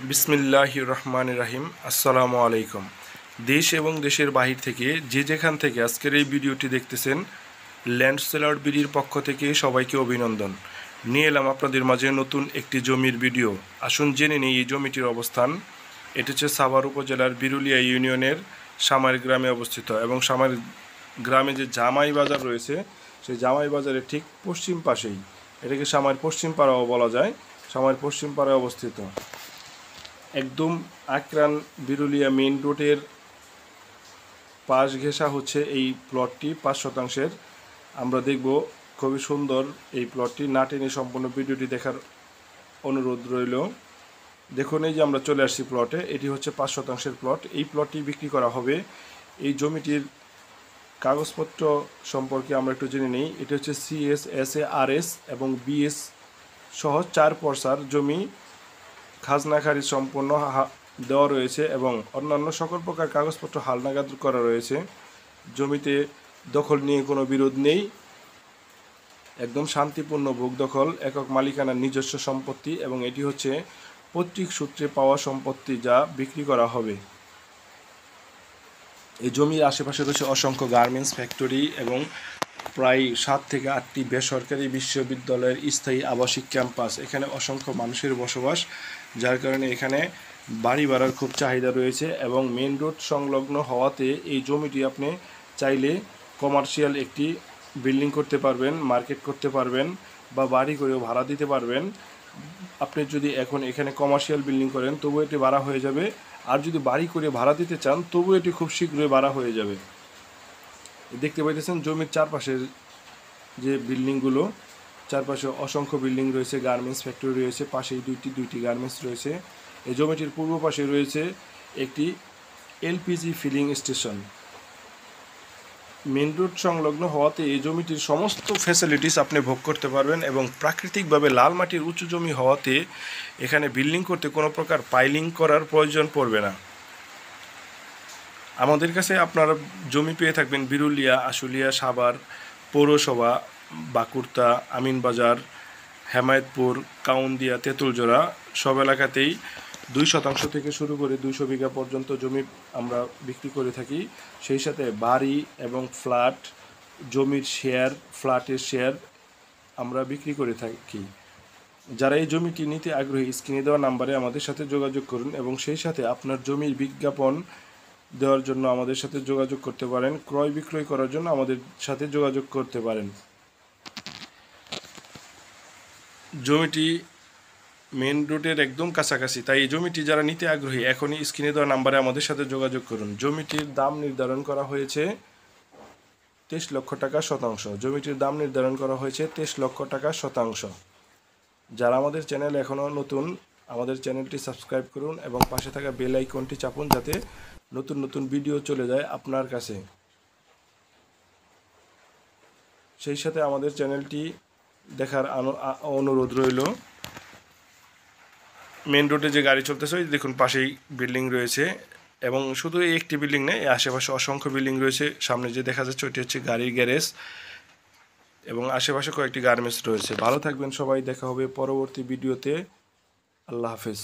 বিসমিল্লাহির রহমানির রহিম। আসসালামু আলাইকুম। দেশ এবং দেশের বাহির থেকে যে যেখান থেকে আজকের এই ভিডিওটি দেখতেছেন, ল্যান্ড সেলার বিডির পক্ষ থেকে সবাইকে অভিনন্দন। নিয়ে এলাম আপনাদের মাঝে নতুন একটি জমির ভিডিও। আসুন জেনে নিই এই জমিটির অবস্থান। এটি হচ্ছে সাভার উপজেলার বিরুলিয়া ইউনিয়নের সামার গ্রামে অবস্থিত এবং সামার গ্রামে যে জামাই বাজার রয়েছে, সেই জামাই বাজারের ঠিক পশ্চিম পাশেই, এটাকে সামার পশ্চিম পাড়াও বলা যায়, সামার পশ্চিম পাড়ায় অবস্থিত। একদম আকরান বিরুলিয়া মেইন রোডের পাশ ঘেঁষা হচ্ছে এই প্লটটি ৫ শতাংশের। আমরা দেখব খুবই সুন্দর এই প্লটটি। না টেনে সম্পূর্ণ ভিডিওটি দেখার অনুরোধ রইল। দেখুন, এই যে আমরা চলে আসছি প্লটে। এটি হচ্ছে ৫ শতাংশের প্লট। এই প্লটটি বিক্রি করা হবে। এই জমিটির কাগজপত্র সম্পর্কে আমরা একটু জেনে নিই। এটি হচ্ছে CS, SA, RS এবং BS সহ 4 পর্সার জমি। খাজনা খারিজ সম্পূর্ণ দেওয়া রয়েছে এবং অন্যান্য সকল প্রকার কাগজপত্র হালনাগাদ করা রয়েছে। জমিতে দখল নিয়ে কোনো বিরোধ নেই। একদম শান্তিপূর্ণ ভোগ দখল, একক মালিকানার নিজস্ব সম্পত্তি এবং এটি হচ্ছে পৈতৃক সূত্রে পাওয়া সম্পত্তি, যা বিক্রি করা হবে। এই জমির আশেপাশে রয়েছে অসংখ্য গার্মেন্টস ফ্যাক্টরি এবং প্রায় 7 থেকে 8টি বেসরকারি বিশ্ববিদ্যালয়ের স্থায়ী আবাসিক ক্যাম্পাস। এখানে অসংখ্য মানুষের বসবাস, যার কারণে এখানে বাড়ি ভাড়ার খুব চাহিদা রয়েছে এবং মেন রোড সংলগ্ন হওয়াতে এই জমিটি আপনি চাইলে কমার্শিয়াল একটি বিল্ডিং করতে পারবেন, মার্কেট করতে পারবেন বা বাড়ি করেও ভাড়া দিতে পারবেন। আপনি যদি এখন এখানে কমার্শিয়াল বিল্ডিং করেন তবু এটি ভাড়া হয়ে যাবে, আর যদি বাড়ি করে ভাড়া দিতে চান তবু এটি খুব শীঘ্রই ভাড়া হয়ে যাবে। দেখতে পাইতেছেন জমির চারপাশের যে বিল্ডিংগুলো, চারপাশে অসংখ্য বিল্ডিং রয়েছে, গার্মেন্টস ফ্যাক্টরি রয়েছে, পাশেই দুইটি গার্মেন্টস রয়েছে। এই জমিটির পূর্ব পাশে রয়েছে একটি LPG filling station. Main road সংলগ্ন হওয়াতে এই জমিটির সমস্ত ফ্যাসিলিটিস আপনি ভোগ করতে পারবেন এবং প্রাকৃতিকভাবে লাল মাটির উঁচু জমি হওয়াতে এখানে বিল্ডিং করতে কোনো প্রকার পাইলিং করার প্রয়োজন পড়বে না। আমাদের কাছে আপনারা জমি পেয়ে থাকবেন বিরুলিয়া, আশুলিয়া, সাভার পৌরসভা, বাকুরতা, আমিনবাজার, হেমায়েতপুর, কাউন্দিয়া, তেঁতুলজোড়া সব এলাকাতেই 2 শতাংশ থেকে শুরু করে 200 বিঘা পর্যন্ত জমি আমরা বিক্রি করে থাকি। সেই সাথে বাড়ি এবং ফ্ল্যাট, জমির শেয়ার, ফ্ল্যাটের শেয়ার আমরা বিক্রি করে থাকি। যারা এই জমিটি নিতে আগ্রহী, স্ক্রিনে দেওয়া নাম্বারে আমাদের সাথে যোগাযোগ করুন এবং সেই সাথে আপনার জমির বিজ্ঞাপন দেওয়ার জন্য আমাদের সাথে যোগাযোগ করতে পারেন। ক্রয় বিক্রয় করার জন্য আমাদের সাথে যোগাযোগ করতে পারেন। জমিটি মেন রোডের একদম কাছাকাছি, তাই এই জমিটি যারা নিতে আগ্রহী এখনই স্ক্রিনে দেওয়া নাম্বারে আমাদের সাথে যোগাযোগ করুন। জমিটির দাম নির্ধারণ করা হয়েছে 23 লক্ষ টাকা শতাংশ। জমিটির দাম নির্ধারণ করা হয়েছে 23 লক্ষ টাকা শতাংশ। যারা আমাদের চ্যানেল এখনও নতুন, আমাদের চ্যানেলটি সাবস্ক্রাইব করুন এবং পাশে থাকা বেল আইকনটি চাপুন, যাতে নতুন নতুন ভিডিও চলে যায় আপনার কাছে। সেই সাথে আমাদের চ্যানেলটি দেখার অনুরোধ রইল। মেন রোডে যে গাড়ি চলতেছে, দেখুন পাশেই বিল্ডিং রয়েছে এবং শুধু এই একটি বিল্ডিং নেই, আশেপাশে অসংখ্য বিল্ডিং রয়েছে। সামনে যে দেখা যাচ্ছে ওইটি হচ্ছে গাড়ির গ্যারেজ এবং আশেপাশে কয়েকটি গার্মেন্টস রয়েছে। ভালো থাকবেন সবাই, দেখা হবে পরবর্তী ভিডিওতে। আল্লাহ হাফেজ।